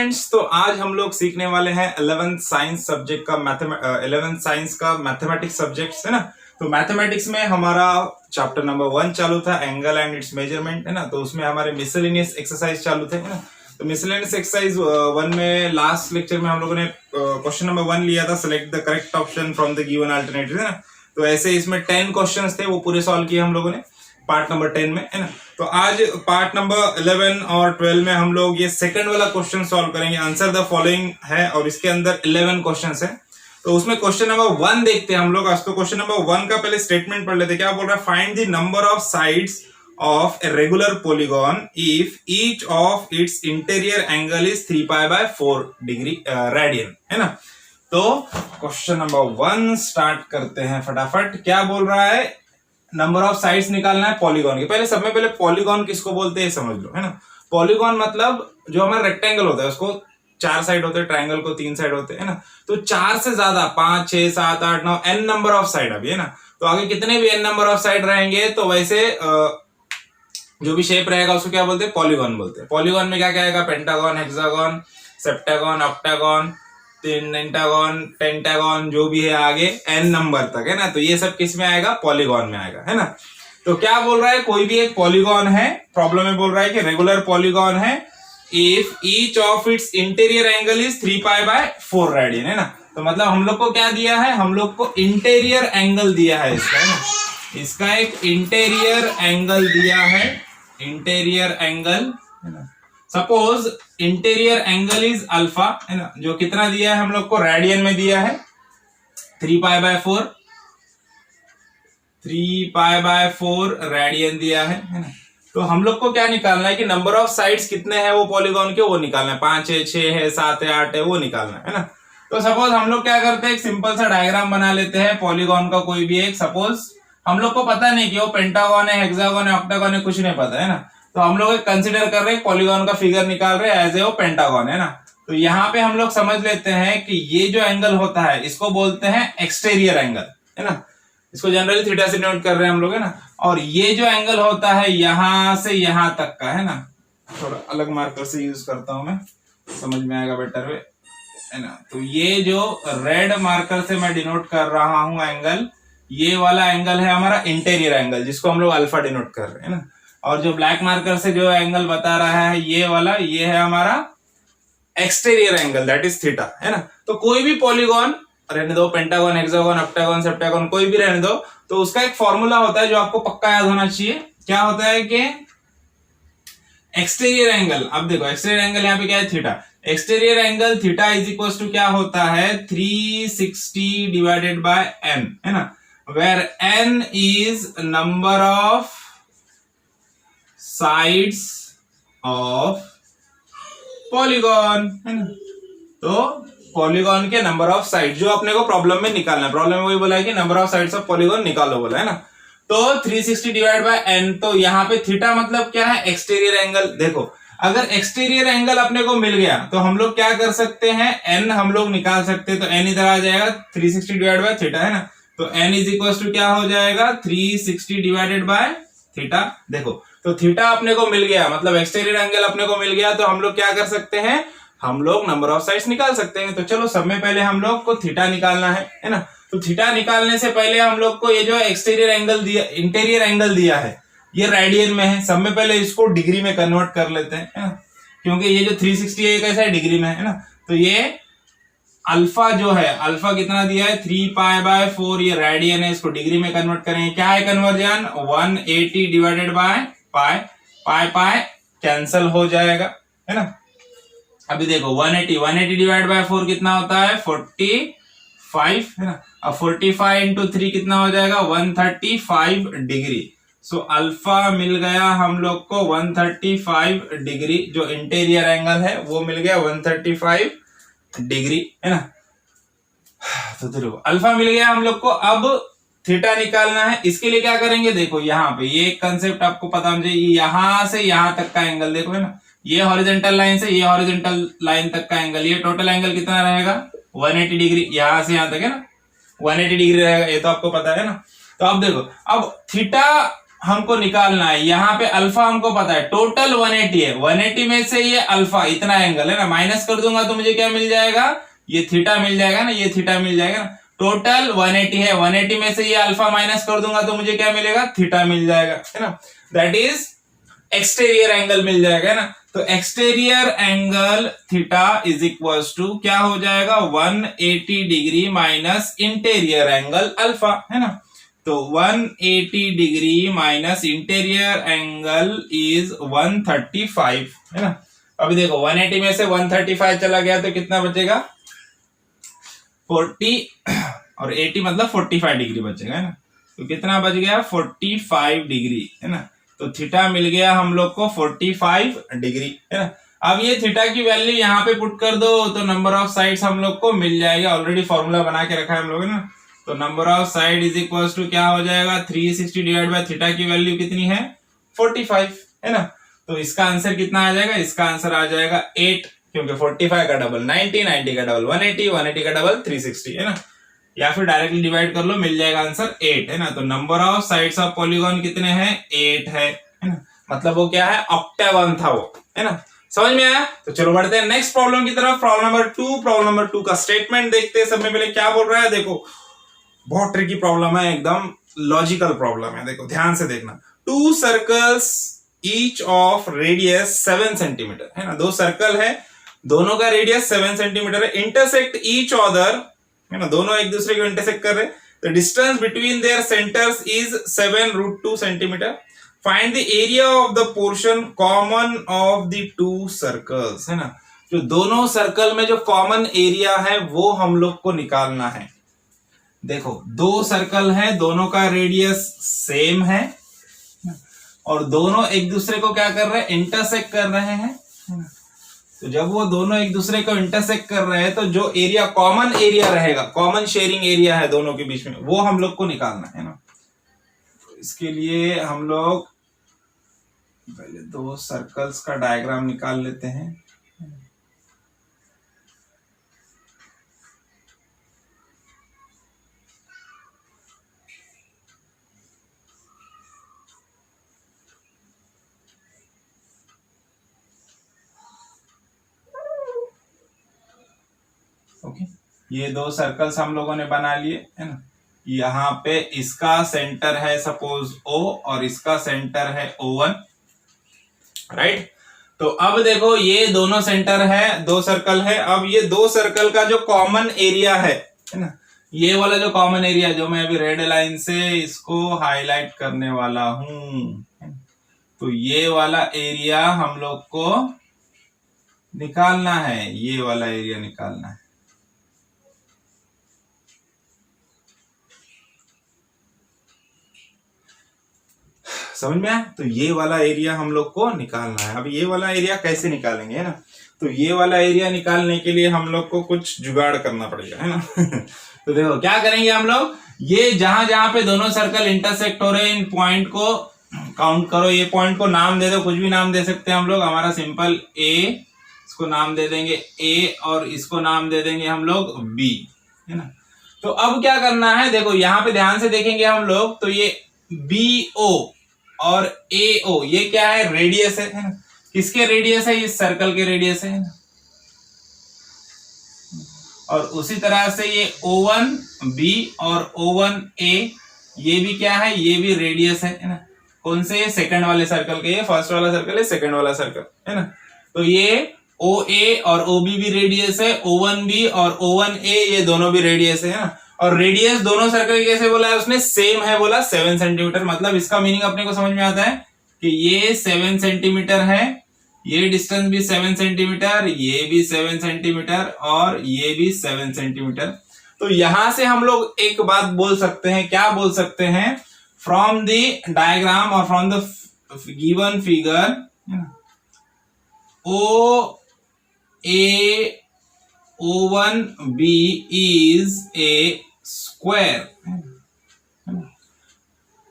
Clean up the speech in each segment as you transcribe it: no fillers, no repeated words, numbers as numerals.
Students, तो आज हम लोग सीखने वाले हैं 11th साइंस सब्जेक्ट का 11th साइंस का मैथमेटिक्स सब्जेक्ट है ना। तो मैथमेटिक्स में हमारा चैप्टर नंबर 1 चालू था, एंगल एंड इट्स मेजरमेंट है ना। तो उसमें हमारे मिसलेनियस एक्सरसाइज चालू थे है ना। तो मिसलेनियस एक्सरसाइज 1 में लास्ट लेक्चर में हम लोगों ने क्वेश्चन नंबर 1 लिया था, select the correct option from the given alternative है ना। तो ऐसे इसमें 10 क्वेश्चंस थे, वो पूरे सॉल्व किए हम लोगों ने पार्ट नंबर 10 में है ना। तो आज पार्ट नंबर 11 और 12 में हम लोग ये सेकंड वाला क्वेश्चन सॉल्व करेंगे। आंसर द फॉलोइंग है और इसके अंदर 11 क्वेश्चंस है। तो उसमें क्वेश्चन नंबर 1 देखते हैं हम लोग आज। तो क्वेश्चन नंबर 1 का पहले स्टेटमेंट पढ़ लेते हैं। क्या बोल रहा है? Find the number of sides of a regular polygon if each of its interior angle is 3 pi by 4 degree radian है ना। तो क्वेश्चन नंबर 1 स्टार्ट करते हैं फटाफट। क्या बोल रहा है? नंबर ऑफ साइड्स निकालना है पॉलीगॉन की। पहले सब में पहले पॉलीगॉन किसको बोलते हैं समझ लो है ना। पॉलीगॉन मतलब जो हमारा रेक्टेंगल होता है उसको 4 साइड होते हैं, ट्रायंगल को 3 साइड होते हैं ना। तो 4 से ज्यादा 5 6 7 8 9 n नंबर ऑफ साइड अभी है ना। तो आगे कितने भी n नंबर ऑफ साइड रहेंगे तो वैसे जो भी शेप रहेगा उसको क्या बोलते हैं? पॉलीगॉन बोलते हैं। पॉलीगॉन में क्या क्या आएगा? Pentagon, hexagon, septagon, octagon, pentagon, pentagon, जो भी है आगे n नंबर तक है ना। तो ये सब किस में आएगा? पॉलीगॉन में आएगा है ना। तो क्या बोल रहा है? कोई भी एक पॉलीगॉन है, प्रॉब्लम में बोल रहा है कि रेगुलर पॉलीगॉन है if each of its interior angle is 3 pi by 4 radian है ना। तो मतलब हम लोग को क्या दिया है? हम लोग को इंटीरियर एंगल दिया है इसका है ना। इसका एक इंटीरियर एंगल दिया है, इंटीरियर एंगल है ना। Suppose interior angle is alpha है ना। जो कितना दिया है हम लोग को? रेडियन में दिया है 3 pi by 4, 3 pi by 4 radian दिया है ना। तो हम लोग को क्या निकालना है कि नंबर ऑफ साइड्स कितने हैं वो पॉलीगॉन के, वो निकालना है। 5 है, 6 है, 7 है, 8 है, वो निकालना है ना। तो सपोज हम लोग क्या करते हैं, एक सिंपल सा डायग्राम बना लेते हैं पॉलीगॉन का कोई भी एक। सपोज हम लोग को पता नहीं कि वो पेंटागन है, हेक्सागन है, ऑक्टागन है, कुछ नहीं पता है ना। तो हम लोग कंसिडर कर रहे हैं पॉलीगॉन का फिगर निकाल रहे हैं एज ए वो पेंटागन है ना। तो यहाँ पे हम लोग समझ लेते हैं कि ये जो एंगल होता है इसको बोलते हैं एक्सटीरियर एंगल है ना। इसको जनरली थीटा से डिनोट कर रहे हैं हम लोग है ना। और ये जो एंगल होता है यहां से यहां तक का है ना। थोड़ा अलग मार्कर से यूज करता हूं मैं, समझ में आएगा बेटर वे है ना। तो ये जो रेड मार्कर से मैं डिनोट कर रहा हूं एंगल, ये वाला एंगल है हमारा इंटीरियर एंगल, जिसको हम लोग अल्फा डिनोट कर रहे हैं ना। और जो ब्लैक मार्कर से जो एंगल बता रहा है ये वाला, ये है हमारा exterior angle, that is theta है ना। तो कोई भी पॉलीगॉन रहने दो, पेंटागन, हेक्सागन, ऑक्टागन, सेप्टागन, कोई भी रहने दो, तो उसका एक फॉर्मूला होता है जो आपको पक्का याद होना चाहिए। क्या होता है कि एक्सटीरियर एंगल, अब देखो एक्सटीरियर एंगल यहाँ पे क्या है? Theta. Exterior angle theta is equal to क्या होता है? 360 डिवाइडेड बाय n है ना, where n is number of sides of polygon है ना। तो पॉलीगॉन के नंबर ऑफ साइड जो अपने को प्रॉब्लम में निकालना है, प्रॉब्लम में वही बोला है कि number of sides of polygon निकालो बोला है ना। तो 360 डिवाइड बाय n, तो यहाँ पे थीटा मतलब क्या है? Exterior angle. देखो अगर एक्सटीरियर एंगल अपने को मिल गया तो हम लोग क्या कर सकते हैं? n हम लोग निकाल सकते हैं। तो n इधर आ जाएगा 360 डिवाइड बाय थीटा है ना। तो n इज इक्वल टू क्या हो जाएगा? 360 डिवाइडेड बाय थीटा। देखो तो थीटा अपने को मिल गया, मतलब एक्सटीरियर एंगल अपने को मिल गया। तो हम लोग क्या कर सकते हैं? हम लोग नंबर ऑफ साइड्स निकाल सकते हैं। तो चलो सब में पहले हम लोग को थीटा निकालना है ना। तो थीटा निकालने से पहले हम लोग को ये जो एक्सटीरियर एंगल दिया, इंटीरियर एंगल दिया है, ये रेडियन में है। सब में पहले इसको डिग्री में कन्वर्ट कर लेते हैं है ना, क्योंकि ये जो 360 है कैसा है? डिग्री में है ना। तो ये अल्फा जो है, अल्फा कितना दिया है? 3 पाई बाय 4, ये रेडियन है, इसको डिग्री में कन्वर्ट करेंगे। क्या है conversion? 180 divided by pi, pi pi cancel हो जाएगा है ना। अभी देखो 180 डिवाइड बाय 4 कितना होता है? 45 है ना। अब 45 इंटू 3 कितना हो जाएगा? 135 डिग्री। सो अल्फा मिल गया हम लोग को 135 डिग्री। जो इंटीरियर एंगल है वो मिल गया 135 डिग्री है ना। तो देखो अल्फा मिल गया हम लोग को। अब थीटा निकालना है। इसके लिए क्या करेंगे? देखो यहाँ पे ये कंसेप्ट आपको पता होना चाहिए। यहां से यहां तक का एंगल देखो है ना, ये हॉरिजॉन्टल लाइन से ये हॉरिजॉन्टल लाइन तक का एंगल, ये टोटल एंगल कितना रहेगा? 180 डिग्री। यहां से यहां तक है ना 180 डिग्री रहेगा, ये तो आपको पता है ना। तो अब देखो, अब थीटा हमको निकालना है। यहाँ पे अल्फा हमको पता है, टोटल 180 है, 180 में से ये अल्फा इतना एंगल है ना, माइनस कर दूंगा तो मुझे क्या मिल जाएगा, ये थीटा मिल जाएगा ना, ये थीटा मिल जाएगा ना। टोटल 180 है, 180 में से ये अल्फा माइनस कर दूंगा तो मुझे क्या मिलेगा, थीटा मिल जाएगा, है ना। दैट इज एक्सटीरियर एंगल मिल जाएगा, है ना। तो exterior angle theta is equal to क्या हो जाएगा, 180 degree minus interior angle alpha, है ना। तो 180 degree minus interior angle is 135, है ना। अभी देखो 180 में से 135 चला गया तो कितना बचेगा, 40 और 80 मतलब 45 डिग्री बचेगा, है ना। तो कितना बच गया, 45 डिग्री, है ना। तो थीटा मिल गया हम लोग को 45 डिग्री, है ना। अब ये थीटा की वैल्यू यहाँ पे पुट कर दो तो नंबर ऑफ साइड्स हम लोग को मिल जाएगा, ऑलरेडी फॉर्मूला बना के रखा है हम लोगों ने ना। तो number of side is equal to क्या हो जाएगा, 360 डिवाइड बाय थीटा की वैल्यू कितनी है, 45, है ना। तो इसका आंसर कितना आ जाएगा, इसका आंसर आ जाएगा 8, क्योंकि 45 का डबल 90, 90 का डबल 180, 180 का डबल 360, है ना। या फिर डायरेक्टली डिवाइड कर लो, मिल जाएगा आंसर 8, है ना। तो number of sides of polygon कितने हैं, 8 है ना। मतलब वो क्या है, ऑक्टागन था वो, है ना। समझ में आया। तो चलो बढ़ते हैं नेक्स्ट प्रॉब्लम की तरफ। प्रॉब्लम नंबर 2, प्रॉब्लम नंबर 2 का स्टेटमेंट देखते हैं। सबसे पहले क्या बोल रहा है, देखो बहुत ट्रिकी प्रॉब्लम है, एकदम लॉजिकल प्रॉब्लम है। देखो ध्यान से देखना, 2 circles each of radius 7 centimetre, है ना। 2 सर्कल है, दोनों का रेडियस 7 सेंटीमीटर है, इंटरसेक्ट ईच अदर, है ना। दोनों एक दूसरे को इंटरसेक्ट कर रहे हैं। The distance between their centres is 7√2 centimetre. Find the area of the portion common of the 2 circles, है ना। जो दोनों सर्कल में जो कॉमन एरिया है वो हम लोग को निकालना है। देखो 2 सर्कल है, दोनों का रेडियस सेम है और दोनों एक दूसरे को क्या कर रहे हैं, इंटरसेक्ट कर रहे हैं। तो जब वो दोनों एक दूसरे को इंटरसेक्ट कर रहे हैं तो जो एरिया कॉमन एरिया रहेगा, कॉमन शेयरिंग एरिया है दोनों के बीच में, वो हम लोग को निकालना है ना। तो इसके लिए हम लोग पहले 2 सर्कल्स का डायग्राम निकाल लेते हैं। ओके, ये 2 सर्कल्स हम लोगों ने बना लिए, है ना। यहाँ पे इसका सेंटर है सपोज O और इसका सेंटर है O1, राइट। तो अब देखो ये दोनों सेंटर है, 2 सर्कल है। अब ये 2 सर्कल का जो कॉमन एरिया है ना, ये वाला जो कॉमन एरिया, जो मैं अभी रेड लाइन से इसको हाईलाइट करने वाला हूं, तो ये वाला एरिया हम लोग को निकालना है, ये वाला एरिया निकालना है। समझ में आया। तो ये वाला एरिया हम लोग को निकालना है। अब ये वाला एरिया कैसे निकालेंगे, है ना। तो ये वाला एरिया निकालने के लिए हम लोग को कुछ जुगाड़ करना पड़ेगा, है ना। तो देखो क्या करेंगे हम लोग, ये जहां जहां पे दोनों सर्कल इंटरसेक्ट हो रहे हैं, इन पॉइंट को काउंट करो। ये पॉइंट को नाम दे दो, कुछ भी नाम दे सकते हैं हम लोग। हमारा सिंपल ए, इसको नाम दे देंगे ए और इसको नाम दे देंगे हम लोग बी, है ना। तो अब क्या करना है, देखो यहाँ पे ध्यान से देखेंगे हम लोग, तो ये बी ओ और ए ओ ये क्या है, रेडियस है ना। किसके रेडियस है, इस सर्कल के रेडियस है ना। और उसी तरह से ये O1 B और O1 A ये भी क्या है, ये भी रेडियस है ना। कौन से, सेकंड वाले सर्कल के, ये फर्स्ट वाला सर्कल है, सेकंड वाला सर्कल, है ना। तो ये OA और OB भी रेडियस है, O1B और O1A ये दोनों भी रेडियस है ना। और रेडियस दोनों सर्कल कैसे बोला है उसने, सेम है बोला, 7 सेंटीमीटर। मतलब इसका मीनिंग अपने को समझ में आता है कि ये 7 सेंटीमीटर है, ये डिस्टेंस भी 7 सेंटीमीटर, ये भी 7 सेंटीमीटर और ये भी 7 सेंटीमीटर। तो यहां से हम लोग एक बात बोल सकते हैं, क्या बोल सकते हैं, फ्रॉम द डायग्राम और from the given figure, O A O1B is a square.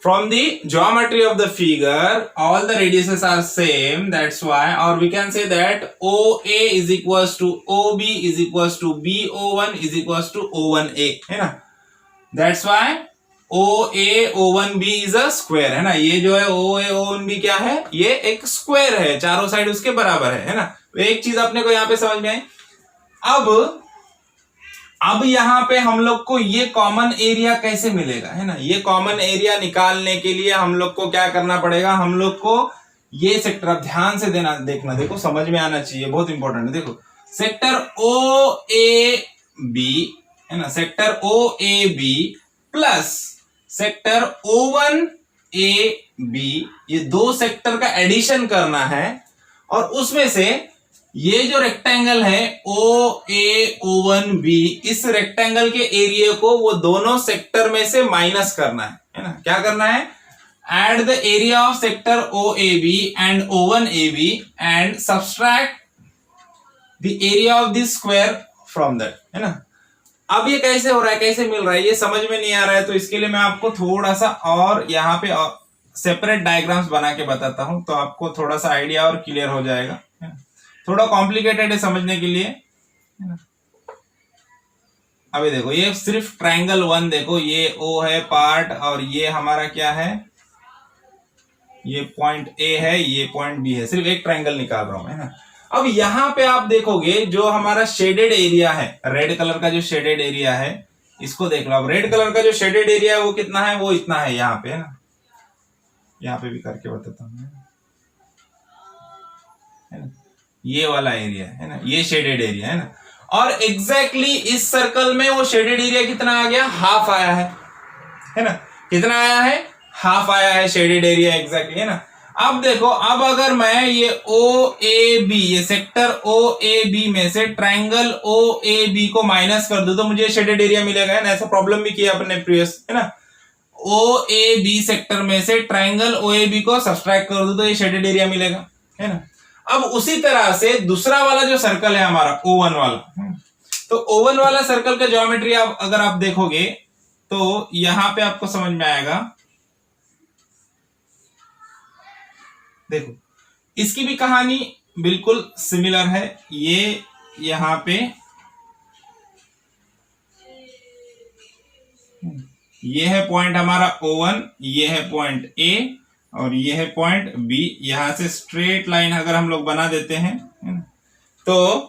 From the geometry of the figure, all the radiuses are same. That's why, or we can say that OA is equals to OB is equals to BO1 is equals to O1A, है ना. That's why OAO1B is a square, है ना। ये जो है OAO1B क्या है, ये एक स्क्वायर है, चारों साइड उसके बराबर है ना। तो एक चीज अपने को यहाँ पे समझ में आई। अब यहाँ पे हम लोग को ये कॉमन एरिया कैसे मिलेगा, है ना। ये कॉमन एरिया निकालने के लिए हम लोग को क्या करना पड़ेगा, हम लोग को ये सेक्टर ध्यान से देखना, देखो समझ में आना चाहिए, बहुत इंपॉर्टेंट है। देखो सेक्टर OAB, है ना, sector OAB plus sector O1AB, ये दो सेक्टर का एडिशन करना है और उसमें से ये जो रेक्टेंगल है OAO1B, इस रेक्टेंगल के एरिया को वो दोनों सेक्टर में से माइनस करना है ना। क्या करना है, add the area of sector OAB and O1AB and subtract the area of this square from that, है ना। अब ये कैसे हो रहा है, कैसे मिल रहा है, ये समझ में नहीं आ रहा है, तो इसके लिए मैं आपको थोड़ा सा और यहाँ पे सेपरेट डायग्राम्स बना के बताता हूं, तो आपको थोड़ा सा आइडिया और क्लियर हो जाएगा। थोड़ा कॉम्प्लिकेटेड है समझने के लिए। अभी देखो ये सिर्फ ट्रायंगल 1, देखो ये O है पार्ट और ये हमारा क्या है, ये पॉइंट A है, ये पॉइंट B है, सिर्फ एक ट्रायंगल निकाल रहा हूं, है ना। अब यहां पे आप देखोगे जो हमारा शेडेड एरिया है, रेड कलर का जो शेडेड एरिया है, इसको देख लो। अब रेड कलर का जो शेडेड एरिया है वो कितना है, वो इतना है यहाँ पे, है ना। यहाँ पे भी करके बताता हूँ, है ना, ये वाला एरिया है ना, ये शेडेड एरिया है ना। और एग्जैक्टली इस सर्कल में वो शेडेड एरिया कितना आ गया, हाफ आया है ना। कितना आया है, हाफ आया है शेडेड एरिया एग्जैक्टली, है ना। अब देखो, अब अगर मैं ये OAB, ये सेक्टर OAB में से ट्रायंगल OAB को माइनस कर दूं तो मुझे शेडेड एरिया मिलेगा, है ना। ऐसा प्रॉब्लम भी किया अपने प्रीवियस, है ना। OAB सेक्टर में से ट्रायंगल OAB को सब्सट्रैक्ट कर दूं तो ये शेडेड एरिया मिलेगा, है ना। अब उसी तरह से दूसरा वाला जो सर्कल है हमारा O1 वाला, तो O1 वाला सर्कल का ज्योमेट्री अगर आप देखोगे तो यहां पे आपको समझ में आएगा। देखो इसकी भी कहानी बिल्कुल सिमिलर है। ये यहां पे ये है पॉइंट हमारा O1, ये है पॉइंट A और ये है पॉइंट B। यहां से स्ट्रेट लाइन अगर हम लोग बना देते हैं, तो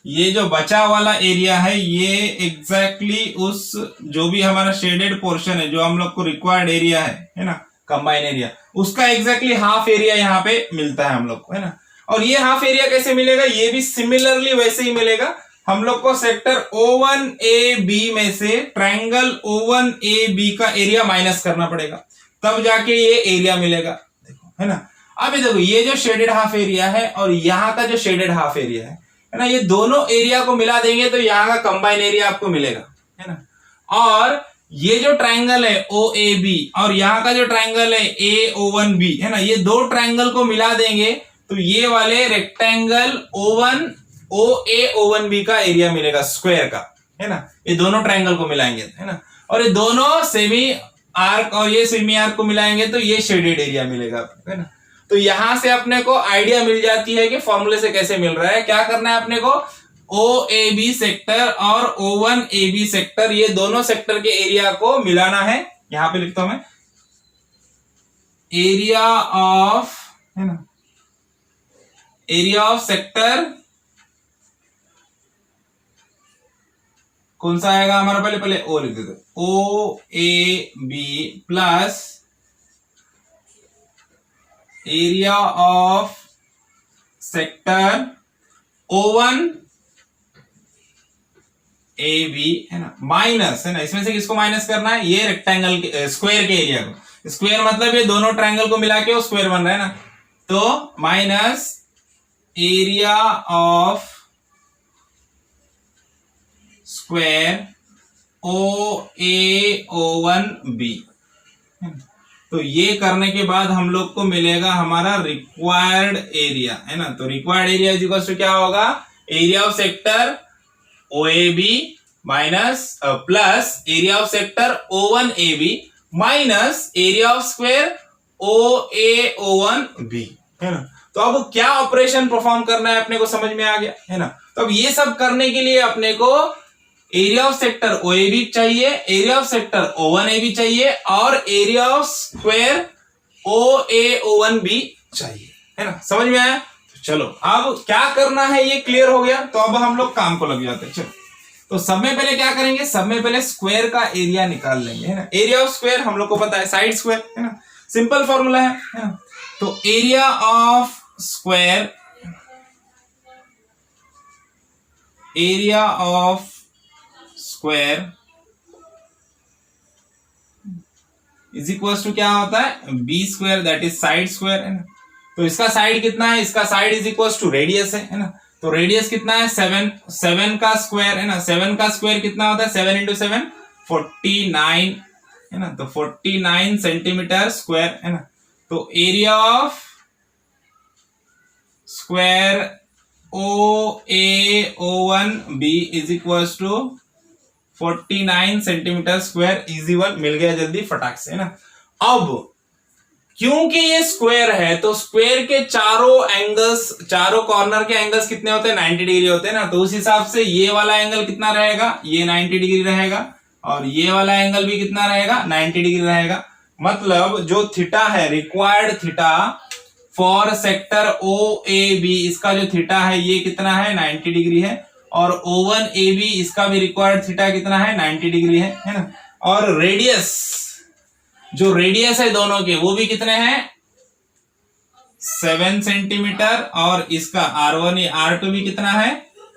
ये जो बचा वाला एरिया है ये एग्जैक्टली उस जो भी हमारा शेडेड पोर्शन है, जो हम लोग को रिक्वायर्ड एरिया है ना, कंबाइन एरिया, उसका एग्जैक्टली हाफ एरिया यहाँ पे मिलता है हम लोग को, है ना। और ये हाफ एरिया कैसे मिलेगा, ये भी सिमिलरली वैसे ही मिलेगा। हम लोग को सेक्टर O1AB में से ट्रायंगल O1AB का एरिया माइनस करना पड़ेगा, तब जाके ये एरिया मिलेगा, देखो, है ना। अब देखो ये जो शेडेड हाफ एरिया है और यहाँ का जो शेडेड हाफ एरिया है ना, ये दोनों एरिया को मिला देंगे तो यहाँ का कंबाइन एरिया आपको मिलेगा, है ना। और ये जो ट्रायंगल है OAB और यहाँ का जो ट्रायंगल है AO1B, है ना, ये दो ट्रायंगल को मिला देंगे तो ये वाले रेक्टेंगल OAO1B का एरिया मिलेगा, स्क्वायर का, है ना। ये दोनों ट्रायंगल को मिलाएंगे, है ना, और ये दोनों सेमी आर्क और ये सेमी आर्क को मिलाएंगे तो ये शेडेड एरिया मिलेगा, है ना। तो यहां से अपने को आइडिया मिल जाती है कि फॉर्मूले से कैसे मिल रहा है। क्या करना है अपने को, OAB सेक्टर और O1AB सेक्टर, ये दोनों सेक्टर के एरिया को मिलाना है। यहां पे लिखता हूं मैं, एरिया ऑफ, है ना, एरिया ऑफ सेक्टर कौन सा आएगा हमारा, पहले O लिख देते, OAB plus area of sector O1AB, है ना, माइनस, है ना, इसमें से किसको माइनस करना है, ये रेक्टेंगल के स्क्वायर के एरिया को। स्क्वायर मतलब ये दोनों ट्रायंगल को मिला के वो स्क्वायर बन रहा है ना, तो minus area of square OAO1B। तो ये करने के बाद हम लोग को मिलेगा हमारा रिक्वायर्ड एरिया, है ना। तो required area is equal to क्या होगा, area of sector OAB minus plus area of sector O1AB minus area of square OAO1B, है ना। तो अब क्या ऑपरेशन परफॉर्म करना है अपने को समझ में आ गया, है ना। तो अब ये सब करने के लिए अपने को area of sector O A B चाहिए, area of sector O one A B चाहिए और area of square O A O one B चाहिए, है ना। समझ में आया? तो चलो अब क्या करना है ये क्लियर हो गया, तो अब हम लोग काम को लग जाते हैं। चलो तो सब में पहले क्या करेंगे, सब में पहले स्क्वायर का एरिया निकाल लेंगे, है ना। एरिया ऑफ स्क्वायर हम लोग को पता है साइड स्क्वायर, है ना, सिंपल फॉर्मूला है ना। तो area of square, area of square is equal to क्या होता है, B square, that is side square, है ना। तो इसका साइड कितना है, इसका side is equal to radius है ना। तो रेडियस कितना है 7, 7 का स्क्वायर, है ना। 7 का स्क्वायर कितना होता है, 7 इंटू 7 49, है ना। तो 49 सेंटीमीटर स्क्वायर, है ना। तो area of square O A O one B is equal to 49 centimetre square. Easy one मिल गया जल्दी फटाक से, है ना। अब क्योंकि ये स्क्वायर है तो स्क्वायर के चारों एंगल्स, चारों कॉर्नर के एंगल्स कितने होते हैं, 90 डिग्री होते हैं ना। तो उस हिसाब से ये वाला एंगल कितना रहेगा, ये 90 डिग्री रहेगा और ये वाला एंगल भी कितना रहेगा, 90 डिग्री रहेगा। मतलब जो थीटा है, required theta for sector O A B, इसका जो थीटा है ये कितना है, 90 डिग्री है। और O1 AB इसका भी रिक्वायर्ड थीटा कितना है, 90 डिग्री है ना। और रेडियस, जो रेडियस है दोनों के वो भी कितने हैं, 7 सेंटीमीटर और इसका R1 R2 भी कितना है,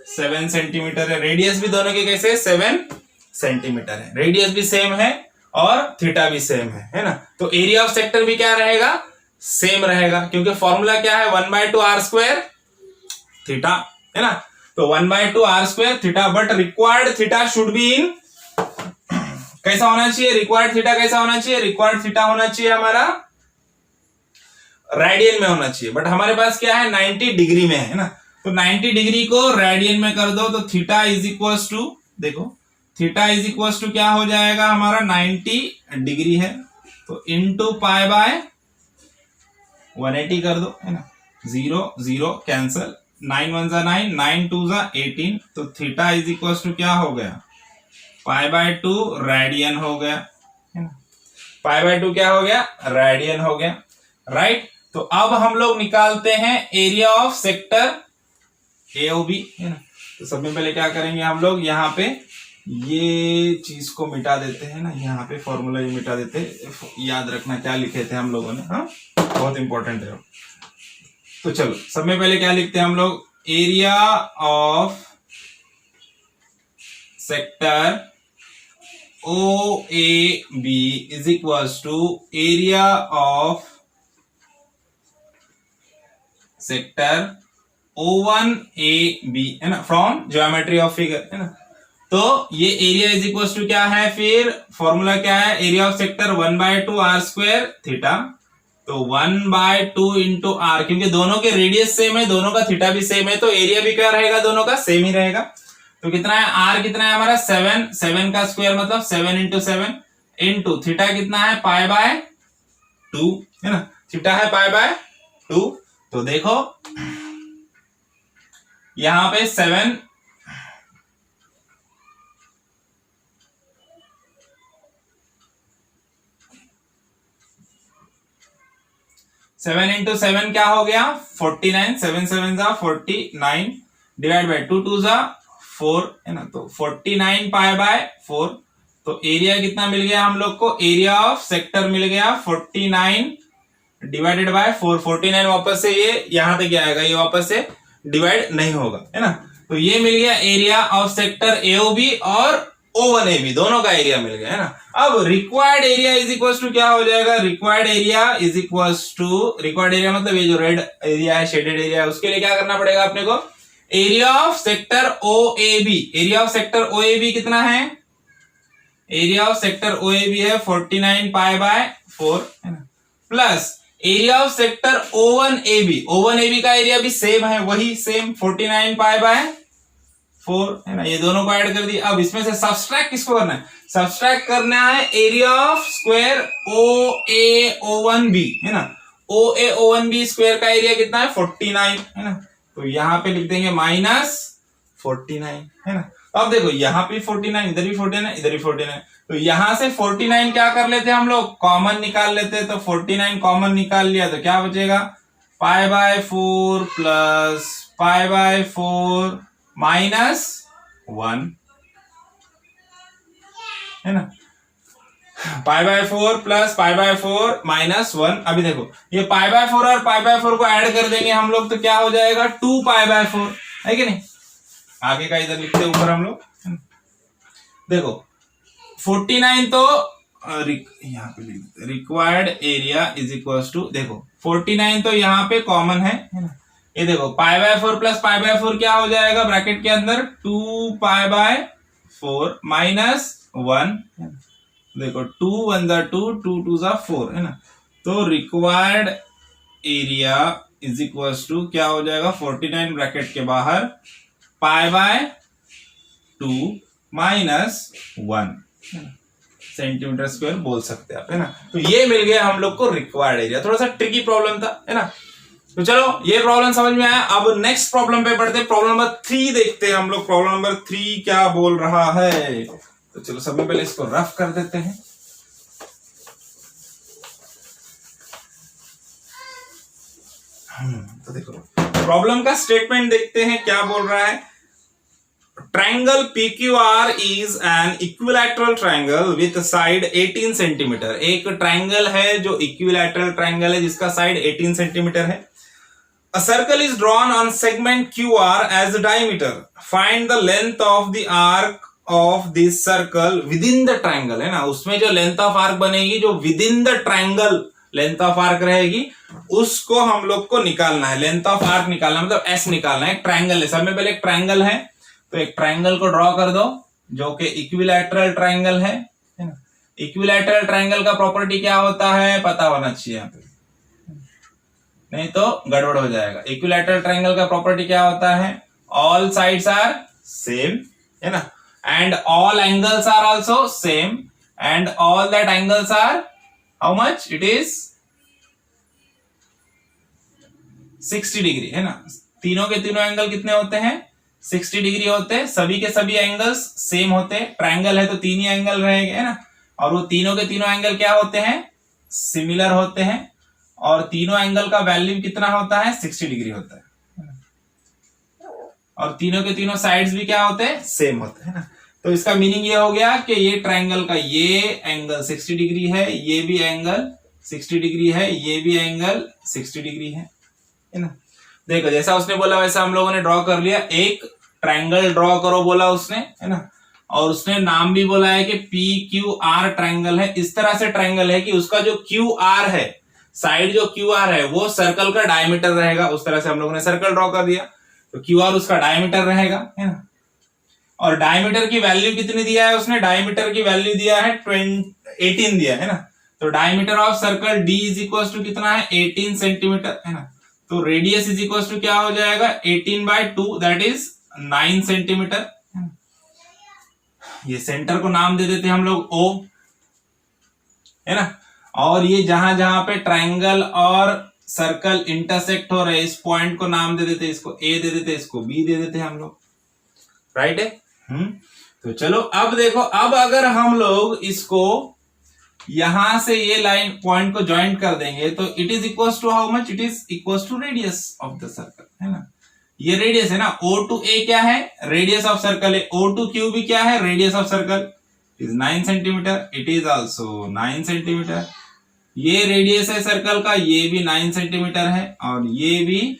7 सेंटीमीटर है। रेडियस भी दोनों के कैसे 7 सेंटीमीटर है, रेडियस भी सेम है और थीटा भी सेम है ना। तो एरिया ऑफ सेक्टर भी क्या रहेगा, सेम रहेगा, क्योंकि फॉर्मूला क्या है 1/2 R स्क्वायर थीटा, है ना। तो 1/2 R square theta, but required theta should be in, कैसा होना चाहिए, रिक्वायर्ड थीटा कैसा होना चाहिए, रिक्वायर्ड थीटा होना चाहिए हमारा रेडियन में होना चाहिए, बट हमारे पास क्या है 90 डिग्री में है ना। तो 90 डिग्री को रेडियन में कर दो तो थीटा इज इक्वल टू, देखो थीटा इज इक्वल टू क्या हो जाएगा हमारा 90 डिग्री है तो इंटू पाई बाय 180 कर दो, है ना। 0 0 कैंसल, 9 1 जा 9, 9 2 जा 18। तो थीटा इज इक्वल टू क्या हो गया, π/2 रेडियन हो गया, है ना। π/2 क्या हो गया, रेडियन हो गया, राइट। तो अब हम लोग निकालते हैं एरिया ऑफ सेक्टर AOB, है ना। तो सबसे पहले क्या करेंगे हम लोग, यहाँ पे ये चीज को मिटा देते हैं ना, यहाँ पे फॉर्मूला ये मिटा देते हैं। याद रखना क्या लिखे थे हम लोगों ने, हाँ बहुत इंपॉर्टेंट है। तो चलो सबसे पहले क्या लिखते हैं हम लोग, area of sector OAB is equal to area of sector O1AB, है ना, फ्रॉम ज्योमेट्री ऑफ फिगर, है ना। तो ये एरिया इज इक्वल टू क्या है, फिर फॉर्मूला क्या है, area of sector 1/2 R square theta. तो 1/2 इंटू R, क्योंकि दोनों के रेडियस सेम है, दोनों का थीटा भी सेम है, तो एरिया भी क्या रहेगा, दोनों का सेम ही रहेगा। तो कितना है, R कितना है हमारा 7, 7 का स्क्वायर मतलब 7 इंटू 7 इंटू थीटा कितना है π/2, है ना, थीटा है π/2। तो देखो यहां पे 7 इंटू 7 क्या हो गया 49, 7 7 जा 49 डिवाइड बाय 2 2 जा 4, है ना। तो 49 π/4। तो एरिया कितना मिल गया हम लोग को, एरिया ऑफ सेक्टर मिल गया 49 डिवाइडेड बाय 4। 49 वापस से ये यहां तक आएगा, ये वापस से डिवाइड नहीं होगा, है ना। तो ये मिल गया एरिया ऑफ सेक्टर AOB और O1AB, दोनों का एरिया मिल गया, है ना। अब required area is equal to क्या हो जाएगा, required area is equal to, required area मतलब ये जो रेड एरिया है, शेडेड एरिया है, उसके लिए क्या करना पड़ेगा अपने को, area of sector OAB। Area of sector OAB कितना है, एरिया ऑफ सेक्टर OAB है 49 π/4, है ना, plus area of sector O1AB। O1AB का एरिया भी सेम है, वही सेम 49 π/4, है ना। ये दोनों को ऐड कर दिया। अब इसमें से सब्सट्रैक्ट किसको करना है, सब्सट्रैक्ट करना है एरिया ऑफ स्क्वायर OAO1B, है ना। OAO1B स्क्वायर का एरिया कितना है 49, है ना। तो यहां पे लिख देंगे 49 है ना। तो अब देखो यहाँ पे 49, इधर भी 49, इधर भी 49, तो यहां से 49 क्या कर लेते हम लोग, कॉमन निकाल लेते। तो 49 कॉमन निकाल लिया तो क्या बचेगा, π/4 प्लस π/4 माइनस 1 है ना, π/4 प्लस π/4 माइनस 1। अभी देखो ये π/4 और π/4 को ऐड कर देंगे हम लोग तो क्या हो जाएगा 2π/4 है कि नहीं। आगे का इधर लिखते ऊपर हम लोग, देखो 49 तो यहाँ पे लिख required area is equal to, देखो 49 तो यहाँ पे कॉमन है ना। ये देखो π/4 प्लस π/4 क्या हो जाएगा ब्रैकेट के अंदर 2π/4 माइनस 1, देखो 2 1 जा 2 2 2 जा 4 है ना। तो required area is equal to क्या हो जाएगा 49 ब्रैकेट के बाहर π/2 माइनस 1 सेंटीमीटर स्क्वायर बोल सकते हैं आप, है ना। तो ये मिल गया हम लोग को रिक्वायर्ड एरिया। थोड़ा सा ट्रिकी प्रॉब्लम था, है ना। तो चलो ये प्रॉब्लम समझ में आया। अब नेक्स्ट प्रॉब्लम पे पढ़ते हैं, प्रॉब्लम नंबर 3 देखते हैं हम लोग। प्रॉब्लम नंबर 3 क्या बोल रहा है, तो चलो सबसे पहले इसको रफ कर देते हैं। तो देखो प्रॉब्लम का स्टेटमेंट देखते हैं क्या बोल रहा है। Triangle PQR is an equilateral triangle with side 18 centimetre. एक ट्रायंगल है जो इक्विलैटरल ट्रायंगल है जिसका साइड 18 सेंटीमीटर है। A circle is drawn on segment QR as the diameter. Find the length of the arc of this circle within the triangle, है ना। उसमें जो लेंथ ऑफ आर्क बनेगी, जो within the triangle length of arc रहेगी, उसको हम लोग को निकालना है। लेंथ ऑफ आर्क निकालना मतलब एस निकालना है। एक ट्रायंगल है, सब में पहले एक ट्रायंगल है तो एक ट्रायंगल को ड्रॉ कर दो जो कि इक्विलैटरल ट्रायंगल है ना। इक्विलैटरल ट्रायंगल का प्रॉपर्टी क्या होता है पता होना चाहिए यहाँ पे, नहीं तो गड़बड़ हो जाएगा। इक्विलैटरल ट्रायंगल का प्रॉपर्टी क्या होता है, ऑल साइड्स आर सेम, है ना, and all angles are also same, and all that angles are how much, it is 60 degree, है ना। तीनों के तीनों एंगल कितने होते हैं 60 डिग्री होते हैं। सभी के सभी एंगल्स सेम होते हैं। ट्रायंगल है तो 3 ही एंगल रहेंगे, है ना। और वो तीनों के तीनों एंगल क्या होते हैं, सिमिलर होते हैं। और तीनों एंगल का वैल्यू कितना होता है 60 डिग्री होता है। और तीनों के तीनों साइड्स भी क्या होते हैं, सेम होते हैं ना। तो इसका मीनिंग ये हो गया कि ये ट्रायंगल का ये एंगल 60 डिग्री है, ये भी एंगल 60 डिग्री है, ये भी एंगल 60 डिग्री है ना। देखो जैसा उसने बोला वैसा हम लोगों ने ड्रॉ कर लिया। एक ट्रायंगल ड्रॉ करो बोला उसने, है ना। और उसने नाम भी बोला है कि PQR ट्रायंगल है। इस तरह से ट्रायंगल है कि उसका जो QR है, साइड जो QR है वो सर्कल का डायमीटर रहेगा। उस तरह से हम लोगों ने सर्कल ड्रॉ कर दिया तो QR उसका डायमीटर रहेगा, है ना। और डायमीटर की वैल्यू कितनी दिया है उसने, डायमीटर की वैल्यू दिया है 18 दिया है ना। तो diameter of circle D is equal to कितना है 18 सेंटीमीटर, है ना। तो रेडियस इज इक्वल टू क्या हो जाएगा 18/2 दैट इज 9 सेंटीमीटर। ये सेंटर को नाम दे देते हम लोग O, है ना। और ये जहां जहां पे ट्रायंगल और सर्कल इंटरसेक्ट हो रहे इस पॉइंट को नाम दे देते, इसको A दे देते, इसको B दे देते हम लोग, राइट है। तो चलो अब देखो, अब अगर हम लोग इसको यहां से ये लाइन पॉइंट को ज्वाइंट कर देंगे तो it is equal to how much, it is equal to radius of the circle, है ना। ये रेडियस है ना। O to A क्या है, रेडियस ऑफ सर्कल है। O to Q भी क्या है, radius of circle, is 9 centimetre, it is also 9 centimetre. ये रेडियस है सर्कल का, ये भी 9 सेंटीमीटर है और ये भी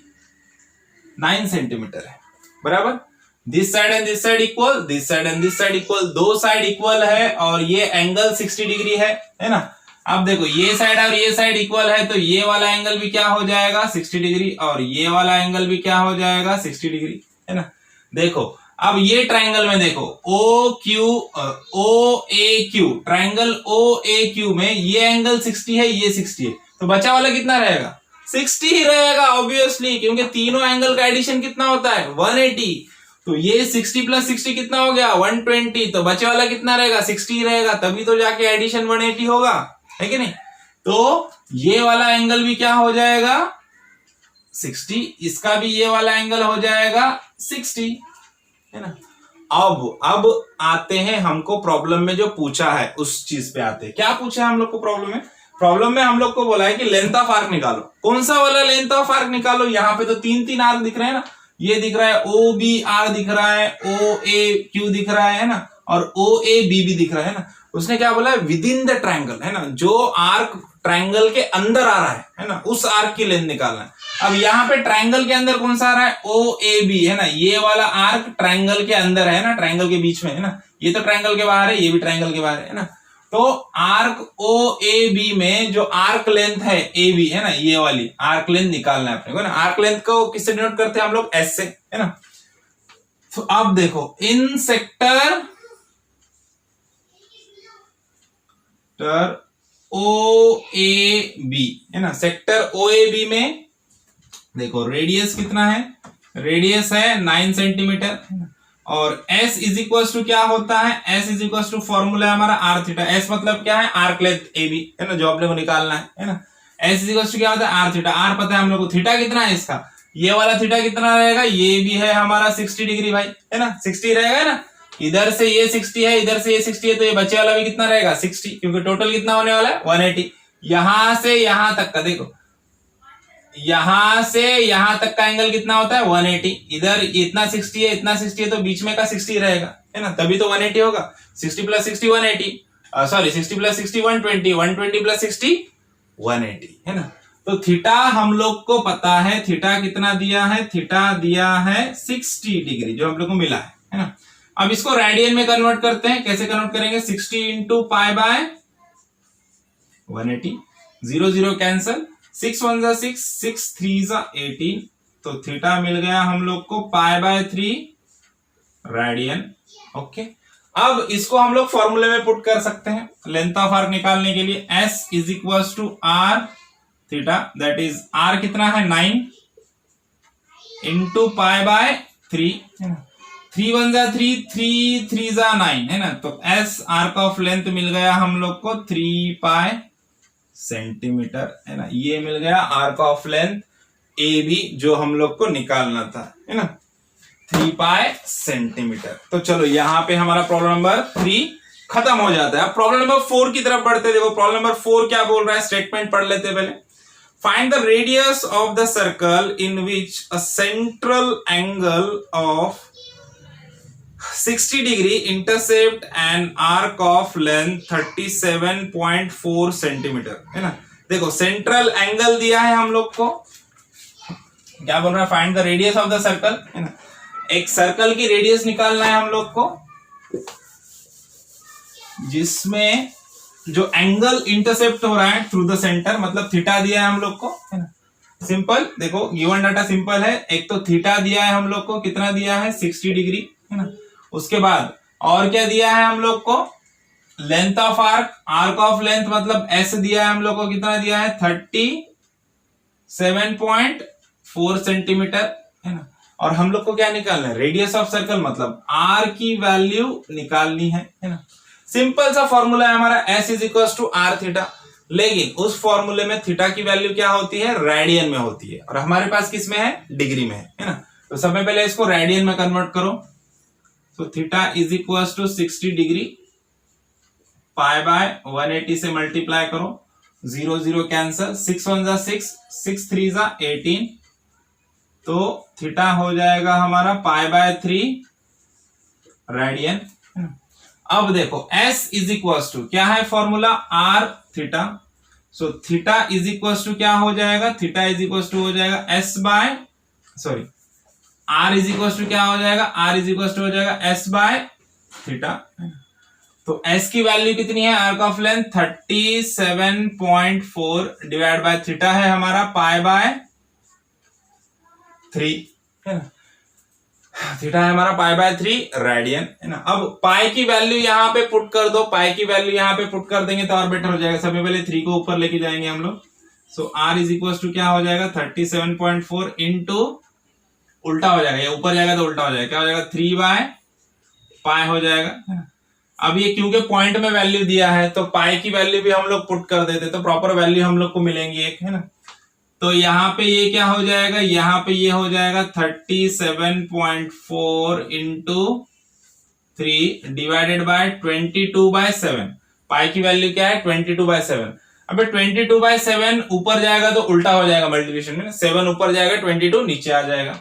9 सेंटीमीटर है, बराबर। This side and this side equal, this side and this side equal, दो साइड इक्वल है और ये एंगल 60 डिग्री है ना। अब देखो ये साइड और ये साइड इक्वल है तो ये वाला एंगल भी क्या हो जाएगा 60 डिग्री और ये वाला एंगल भी क्या हो जाएगा 60 डिग्री, है ना। देखो अब ये ट्रायंगल में देखो OAQ ट्रायंगल OAQ में ये एंगल 60 है, ये 60 है, तो बचा वाला कितना रहेगा 60 ही रहेगा ऑब्वियसली, क्योंकि तीनों एंगल का एडिशन कितना होता है 180। तो ये 60 प्लस 60 कितना हो गया 120, तो बचे वाला कितना रहेगा 60 ही रहेगा, तभी तो जाके एडिशन 180 होगा, है कि नहीं। तो ये वाला एंगल भी क्या हो जाएगा 60, इसका भी ये वाला एंगल हो जाएगा 60, है ना। अब आते हैं हमको प्रॉब्लम में जो पूछा है उस चीज पे आते हैं। क्या पूछा है हम लोग को प्रॉब्लम में? प्रॉब्लम में हम लोग को बोला है कि लेंथ ऑफ आर्क निकालो। कौन सा वाला लेंथ ऑफ आर्क निकालो? यहाँ पे तो तीन आर्क दिख रहे हैं ना, ये दिख रहा है ओ बी आर दिख रहा है, ओ ए क्यू दिख रहा है ना, और ओ ए बी भी दिख रहा है ना। उसने क्या बोला है? विद इन द ट्रायंगल, है ना, जो आर्क ट्रायंगल के अंदर आ रहा है ना, उस आर्क की लेंथ निकालना है। अब यहाँ पे ट्रायंगल के अंदर कौन सा आ रहा है? ओ ए बी, है ना, ये वाला आर्क ट्रायंगल के अंदर है ना, ट्रायंगल के बीच में, है ना। ये तो ट्रायंगल के बाहर है, ये भी ट्रायंगल के बाहर है ना। तो आर्क ओ ए बी में जो आर्क लेंथ है ए बी, है ना, ये वाली आर्क लेंथ निकालना है अपने को ना। आर्क लेंथ को किससे डिनोट करते हैं हम लोग? एस से, है ना। तो अब देखो in sector O A B, है ना, सेक्टर ओ ए बी में देखो रेडियस कितना है? रेडियस है 9 सेंटीमीटर, और s इज इक्वल टू क्या होता है? s is equal to formula है हमारा आर थीटा। s मतलब क्या है? आर्क लेंथ ए बी, है ना, जो अपने को निकालना है ना। s इज इक्वल टू क्या होता है? Are theta. आर पता है हम लोग को, थीटा कितना है इसका? ये वाला थीटा कितना रहेगा? ये भी है हमारा 60 डिग्री भाई, है ना, 60 रहेगा ना। इधर से ये 60 है, इधर से ये 60 है, तो ये बचे वाला भी कितना रहेगा? 60, क्योंकि टोटल कितना होने वाला है? 180। यहां से यहां तक का देखो, यहां से यहां तक का एंगल कितना होता है? 180। इधर इतना 60 है, इतना 60 है, तो बीच में का 60 रहेगा, है ना, तभी तो 180 होगा। 60 प्लस 60 180, सॉरी 60 प्लस 60 120, 120 प्लस 60 180, है ना। तो थीटा हम लोग को पता है, थीटा कितना दिया है? थीटा दिया है 60 डिग्री, जो हम लोग को मिला है ना। अब इसको रेडियन में कन्वर्ट करते हैं। कैसे कन्वर्ट करेंगे? 60 इंटू पाई बाय 180, 0 0 कैंसल, 6 1 जा 6, 6 3 जा 18, तो थीटा मिल गया हम लोग को पाई बाय 3 रेडियन। ओके, अब इसको हम लोग फॉर्मूले में पुट कर सकते हैं लेंथ ऑफ आर्क निकालने के लिए। s is equal to R theta, that is r कितना है? 9 इंटू पाई बाय 3, है ना। 3 1 जा 3, 3 3 जा 9, है ना। तो s आर्क ऑफ लेंथ मिल गया हम लोग को 3 पाई सेंटीमीटर, है ना। ये मिल गया arc of length A B, जो हम लोग को निकालना था, है ना, 3 पाई सेंटीमीटर। तो चलो यहां पे हमारा प्रॉब्लम नंबर 3 खत्म हो जाता है। अब प्रॉब्लम नंबर 4 की तरफ बढ़ते। देखो प्रॉब्लम नंबर 4 क्या बोल रहा है, स्टेटमेंट पढ़ लेते पहले। Find the radius of the circle in which a central angle of 60 degree intercept an arc of length 37.4 centimetre, है ना। देखो सेंट्रल एंगल दिया है हम लोग को, क्या बोल रहा है? Find the radius of the circle, है ना। एक सर्कल की रेडियस निकालना है हम लोग को, जिसमें जो एंगल इंटरसेप्ट हो रहा है थ्रू द सेंटर, मतलब थीटा दिया है हम लोग को, है ना। सिंपल देखो, गिवन डाटा सिंपल है। एक तो थीटा दिया है हम लोग को, कितना दिया है? 60 डिग्री, है ना। उसके बाद और क्या दिया है हम लोग को? Length of arc, arc of length मतलब एस दिया है हम लोग को, कितना दिया है? 37.4 सेंटीमीटर, है ना। और हम लोग को क्या निकालना है? रेडियस ऑफ सर्कल, मतलब आर की वैल्यू निकालनी है ना। सिंपल सा फॉर्मूला है हमारा, S is equal to R theta. लेकिन उस फॉर्मूले में थीटा की वैल्यू क्या होती है? रेडियन में होती है, और हमारे पास किस में है? डिग्री में है ना। तो सबसे पहले इसको रेडियन में कन्वर्ट करो। तो theta is equal to 60 degree, pi by 180 से मल्टीप्लाई करो, 0 0 कैंसल, 6 1 जा 6, 6 3 जा 18, तो थीटा हो जाएगा हमारा पाई बाय 3 रेडियन। अब देखो s इज इक्वल टू क्या है formula? r theta. So theta is equal to क्या हो जाएगा? थीटा इज इक्वल टू हो जाएगा s by, sorry, r is equal to क्या हो जाएगा? r इज इक्वल टू हो जाएगा s बाय थीटा। तो s की वैल्यू कितनी है? Arc of length 37.4 divide by theta है हमारा पाई बाय 3, है ना। थीटा है हमारा पाई बाय 3 रेडियन, है ना। अब पाई की वैल्यू यहाँ पे पुट कर दो, पाई की वैल्यू यहाँ पे पुट कर देंगे तो और बेटर हो जाएगा। सबसे पहले 3 को ऊपर लेके जाएंगे हम लोग। सो r इज इक्वल टू क्या हो जाएगा? 37.4 इंटू, उल्टा हो जाएगा, ये ऊपर जाएगा तो उल्टा हो जाएगा, क्या हो जाएगा? 3 बाय पाई हो जाएगा, है ना। अब ये क्योंकि पॉइंट में वैल्यू दिया है तो पाई की वैल्यू भी हम लोग पुट कर देते तो प्रॉपर वैल्यू हम लोग को मिलेंगी एक, है ना। तो यहाँ पे ये क्या हो जाएगा, यहाँ पे ये हो जाएगा 37.4 इंटू 3 डिवाइडेड बाय 22/7। पाई की वैल्यू क्या है 22/7। अबे 22/7 ऊपर जाएगा तो उल्टा हो जाएगा मल्टीप्लिकेशन में, 7 ऊपर जाएगा 22 नीचे आ जाएगा।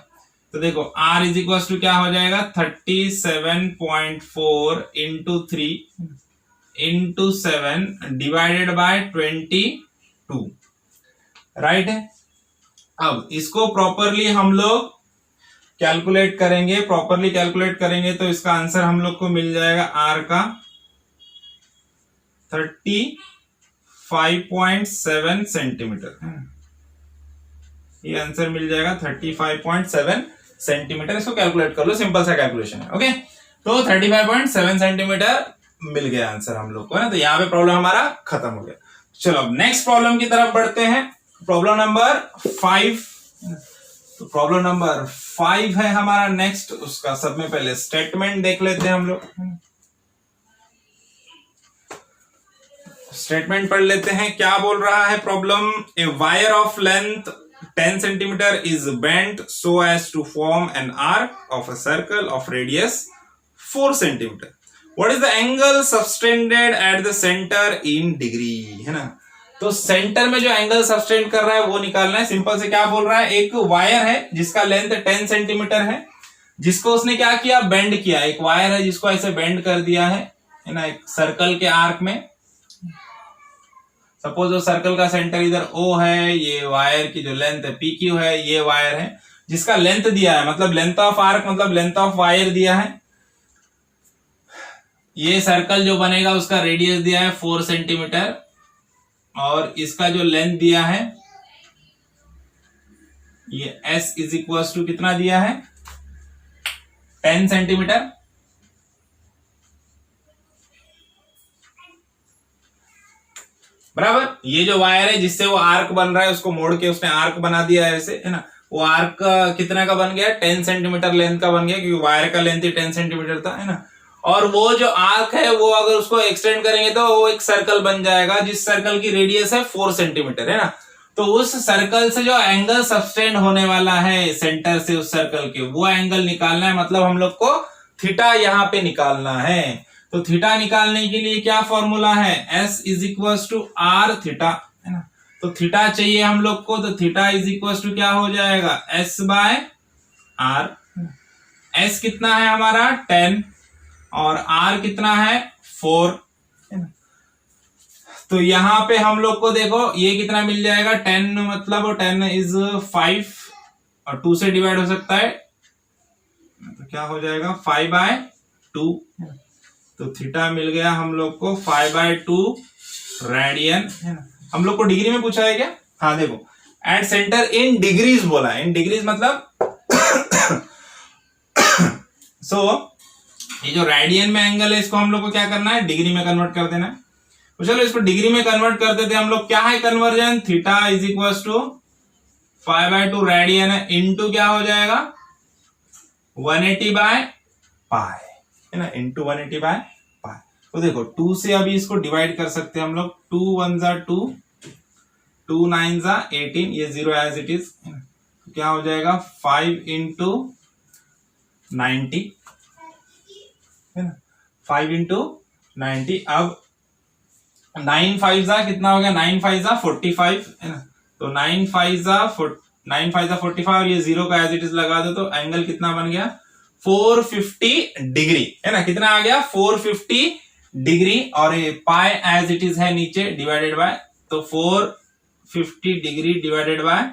तो देखो r इज इक्वल टू क्या हो जाएगा 37.4 into 3 into 7 divided by 22, right है। अब इसको प्रॉपरली हम लोग कैलकुलेट करेंगे, तो इसका आंसर हम लोग को मिल जाएगा r का 35.7 सेंटीमीटर। ये आंसर मिल जाएगा 35.7 सेंटीमीटर। इसको कैलकुलेट कर लो, सिंपल सा कैलकुलेशन है। ओके, तो 35.7 सेंटीमीटर मिल गया आंसर हम लोग को, है ना। तो यहाँ पे प्रॉब्लम हमारा खत्म हो गया। चलो अब नेक्स्ट प्रॉब्लम की तरफ बढ़ते हैं। Problem number 5। तो प्रॉब्लम नंबर 5 है हमारा नेक्स्ट। उसका सब में पहले स्टेटमेंट देख लेते हैं हम लोग। स्टेटमेंट पढ़ लेते हैं, क्या बोल रहा है problem. A wire of length 10 centimeter is bent so as to form an arc of a circle of radius 4 centimeter. What is the angle subtended at the center in degree, है ना। तो सेंटर में जो angle subtend कर रहा है वो निकालना है। सिंपल से क्या बोल रहा है, एक वायर है जिसका लेंथ 10 सेंटीमीटर है, जिसको उसने क्या किया, बेंड किया। एक वायर है जिसको ऐसे बेंड कर दिया है ना, एक सर्कल के आर्क में। सपोज वो सर्कल का सेंटर इधर O है, ये वायर की जो लेंथ है PQ है, ये वायर है जिसका लेंथ दिया है, मतलब लेंथ ऑफ आर्क मतलब लेंथ ऑफ वायर दिया है। ये सर्कल जो बनेगा उसका रेडियस दिया है 4 सेंटीमीटर और इसका जो लेंथ दिया है ये S इज इक्वल टू कितना दिया है 10 सेंटीमीटर। बराबर। ये जो वायर है जिससे वो आर्क बन रहा है उसको मोड़ के उसने आर्क बना दिया है ऐसे, है ना। वो आर्क कितना का बन गया, 10 सेंटीमीटर लेंथ का बन गया, क्योंकि वायर का लेंथ ही 10 सेंटीमीटर था, है ना। और वो जो आर्क है वो अगर उसको एक्सटेंड करेंगे तो वो एक सर्कल बन जाएगा जिस सर्कल की रेडियस है 4 सेंटीमीटर, है ना। तो उस सर्कल से जो एंगल सबटेंड होने वाला है सेंटर से उस सर्कल के, वो एंगल निकालना है। मतलब हम लोग को थीटा यहाँ पे निकालना है। तो थीटा निकालने के लिए क्या फॉर्मूला है, S is equal to R theta, है ना। तो थीटा चाहिए हम लोग को, तो थीटा इज इक्वल टू क्या हो जाएगा S बाय R। S कितना है हमारा 10 और R कितना है 4, है ना। तो यहाँ पे हम लोग को देखो ये कितना मिल जाएगा 10, मतलब 10 इज 5 और 2 से डिवाइड हो सकता है, तो क्या हो जाएगा 5/2। तो थीटा मिल गया हम लोग को 5/2 रेडियन, है ना। हम लोग को डिग्री में पूछा है क्या, हाँ देखो एट सेंटर इन डिग्रीज बोला है। इन डिग्रीज मतलब ये जो रेडियन में एंगल है इसको हम लोग को क्या करना है, डिग्री में कन्वर्ट कर देना है। तो चलो इसको डिग्री में कन्वर्ट कर देते हैं हम लोग। क्या है conversion, theta is equal to 5/2 radian है इंटू क्या हो जाएगा 180/पाई, है ना, इंटू 180/पाई। तो देखो 2 से अभी इसको डिवाइड कर सकते हैं हम लोग। 2 1 जा 2, 2 9 जा 18, ये 0 एज इट इज, तो क्या हो जाएगा 5 इंटू 90, है ना, 5 इंटू 90। अब 9 5 जा कितना हो गया, 9 5 जा 45, है ना। तो 9 5 जा 45 और ये 0 का एज इट इज लगा दो, तो एंगल कितना बन गया 450 डिग्री, है ना। कितना आ गया 450 डिग्री और ये पाई एज इट इज है नीचे डिवाइडेड बाय, तो 450 डिग्री डिवाइडेड बाय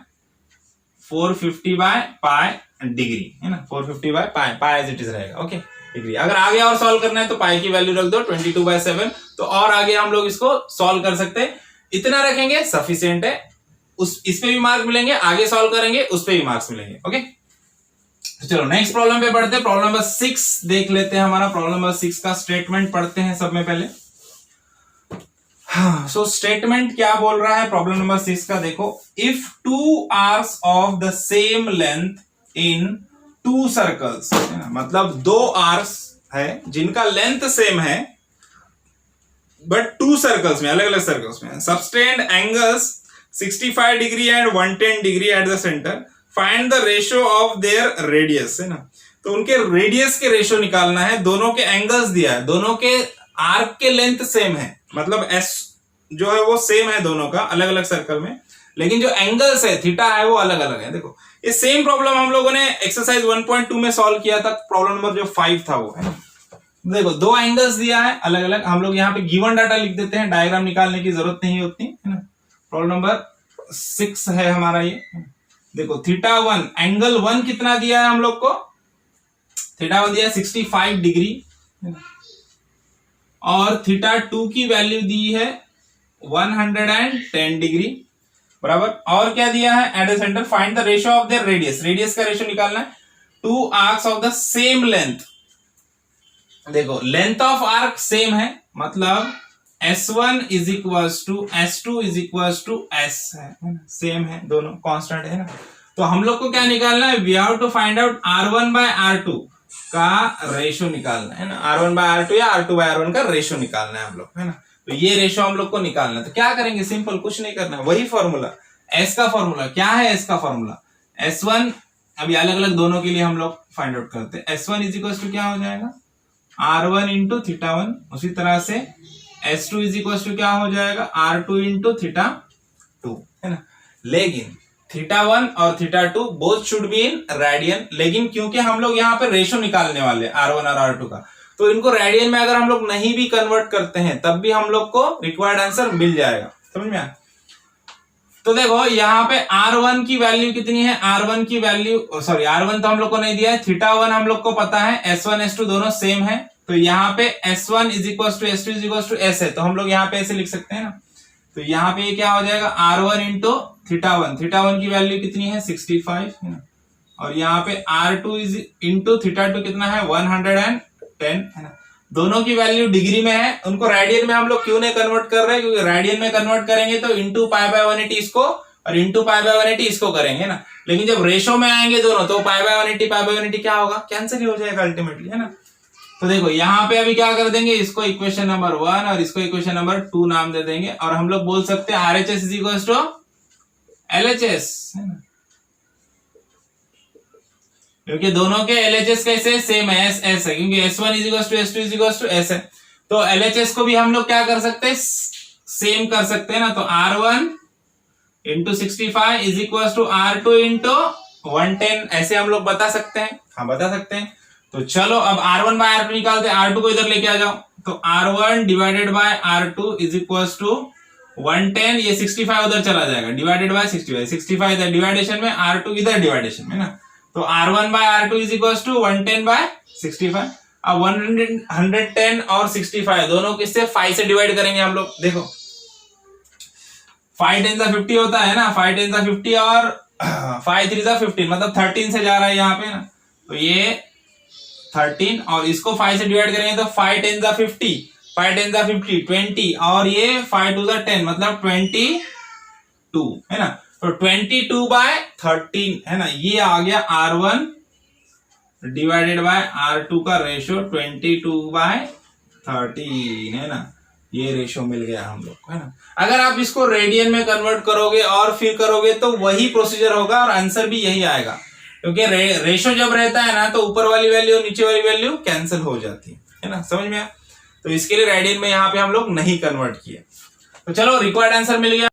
450/पाई डिग्री, है ना। 450/पाई, पाई एज इट इज रहेगा, ओके डिग्री। अगर आगे और सॉल्व करना है तो पाई की वैल्यू रख दो 22/7, तो और आगे हम लोग इसको सॉल्व कर सकते हैं। इतना रखेंगे सफिशिएंट है। इस पे भी मार्क्स मिलेंगे, आगे सॉल्व करेंगे उस पे भी मार्क्स मिलेंगे, ओके। तो चलो नेक्स्ट प्रॉब्लम पे पढ़ते हैं। प्रॉब्लम नंबर 6 देख लेते हैं। हमारा प्रॉब्लम नंबर 6 का स्टेटमेंट पढ़ते हैं सब में पहले। सो स्टेटमेंट क्या बोल रहा है प्रॉब्लम नंबर 6 का, देखो। If 2 arcs of the same length in 2 circles, मतलब 2 आर्क्स है जिनका लेंथ सेम है बट 2 सर्कल्स में, अलग अलग सर्कल्स में, subtend angles 65 degree and 110 degree at the centre, find the ratio of their radius, है ना। तो उनके रेडियस के रेशियो निकालना है, दोनों के एंगल्स दिया है, दोनों के आर्क के लेंथ सेम है, मतलब एस जो है वो सेम है दोनों का, अलग अलग सर्कल में, लेकिन जो एंगल्स है थीटा है वो अलग अलग है। देखो ये सेम प्रॉब्लम हम लोगों ने एक्सरसाइज 1.2 में सॉल्व किया था, प्रॉब्लम नंबर जो 5 था वो, है ना। देखो दो एंगल्स दिया है अलग अलग, हम लोग यहाँ पे गिवन डाटा लिख देते हैं, डायग्राम निकालने की जरूरत नहीं होती, है ना। प्रॉब्लम नंबर 6 है हमारा ये। देखो थीटा 1 एंगल 1 कितना दिया है हम लोग को, थीटा 1 दिया है 65 डिग्री, और थीटा 2 की वैल्यू दी है 110 डिग्री, बराबर। और क्या दिया है, at the centre find the ratio of their radius, radius का रेशियो निकालना है, two arcs of the same length. देखो लेंथ ऑफ आर्क सेम है, मतलब S1 is equal to S2 is equal to S है, सेम है, दोनों constant है ना। तो हम लोग को क्या निकालना है, we have to find out R1 by R2 का रेशियो निकालना है ना, R1 बाय R2 या R2 बाय R1 का रेशियो निकालना है हम लोग, है ना। तो ये रेशियो हम लोग को निकालना है, तो क्या करेंगे, सिंपल, कुछ नहीं करना है, वही फॉर्मूला S का फॉर्मूला क्या है, S का फॉर्मूला S1, अभी अलग अलग दोनों के लिए हम लोग फाइंड आउट करते हैं। S1 इज इक्वल टू क्या हो जाएगा, R1 इंटू थीटा 1, उसी तरह से S2 इज इक्वल टू क्या हो जाएगा, R2 इंटू थीटा 2, है ना। लेकिन थीटा 1 और theta 2 both should be in radian, लेकिन क्योंकि हम लोग यहाँ पे रेशियो निकालने वाले हैं R1 और R2 का, तो इनको रेडियन में अगर हम लोग नहीं भी कन्वर्ट करते हैं तब भी हम लोग को रिक्वायर्ड आंसर मिल जाएगा, समझ में आया। तो देखो यहाँ पे R1 की वैल्यू कितनी है, R1 की वैल्यू, सॉरी R1 तो हम लोग को नहीं दिया है, थीटा 1 हम लोग को पता है, S1 S2 दोनों सेम है, तो यहाँ पे S1 is equal to S2 is equal to S है, तो हम लोग यहाँ पे ऐसे लिख सकते हैं ना। तो यहाँ पे क्या हो जाएगा, R1 इंटू थीटा 1, थीटा 1 की वैल्यू कितनी है 65, है ना, और यहाँ पे R2 इज इंटू थीटा 2 कितना है 110, है ना। दोनों की वैल्यू डिग्री में है, उनको रेडियन में हम लोग क्यों नहीं कन्वर्ट कर रहे हैं, क्योंकि रेडियन में कन्वर्ट करेंगे तो इंटू पाई बाय 180 इसको और इंटू पाई बाय 180 इसको करेंगे ना, लेकिन जब रेशो में आएंगे दोनों तो पाई बाय 180 क्या होगा, कैंसिल ही हो जाएगा अल्टीमेटली, है ना। तो देखो यहाँ पे अभी क्या कर देंगे, इसको इक्वेशन नंबर 1 और इसको इक्वेशन नंबर 2 नाम दे देंगे, और हम लोग बोल सकते हैं RHS is equal to LHS, है ना, क्योंकि दोनों के LHS कैसे सेम है, S है, क्योंकि S1 is equal to S2 is equal to S है, तो LHS को भी हम लोग क्या कर सकते हैं, सेम कर सकते हैं ना। तो R1 into 65 is equal to R2 into 110, ऐसे हम लोग बता सकते हैं, हाँ बता सकते हैं। तो चलो अब R1 बाय R2 निकालते हैं, R2 को इधर लेके आ जाओ, तो R1 divided by R2 is equal to 110, ये 65 उधर चला जाएगा, डिवाइडेड बाय 65 इधर डिवाइडेशन में, R2 इधर डिवाइडेशन में ना, तो R1 by R2 is equal to 110 by 65। अब 110 और 65 दोनों किससे 5 से डिवाइड करेंगे हम लोग, देखो 5 10 50 होता है ना, 5 10 50 और 5 3 15, मतलब 13 से जा रहा है यहाँ पे ना, तो ये 13 और इसको 5 से डिवाइड करेंगे तो 5 10 50, 5 10 50 20, और ये 5 2 10, मतलब 22, है ना। तो 22 बाय 13, है ना, ये आ गया R1 डिवाइडेड बाय R2 का रेशियो 22 बाय 13, है ना, ये रेशियो मिल गया हम लोग को, है ना। अगर आप इसको रेडियन में कन्वर्ट करोगे और फिर करोगे तो वही प्रोसीजर होगा और आंसर भी यही आएगा, क्योंकि रेशियो जब रहता है ना तो ऊपर वाली वैल्यू और नीचे वाली वैल्यू कैंसिल हो जाती है ना, समझ में आया। तो इसके लिए रेडियन में यहाँ पे हम लोग नहीं कन्वर्ट किए। तो चलो रिक्वायर्ड आंसर मिल गया।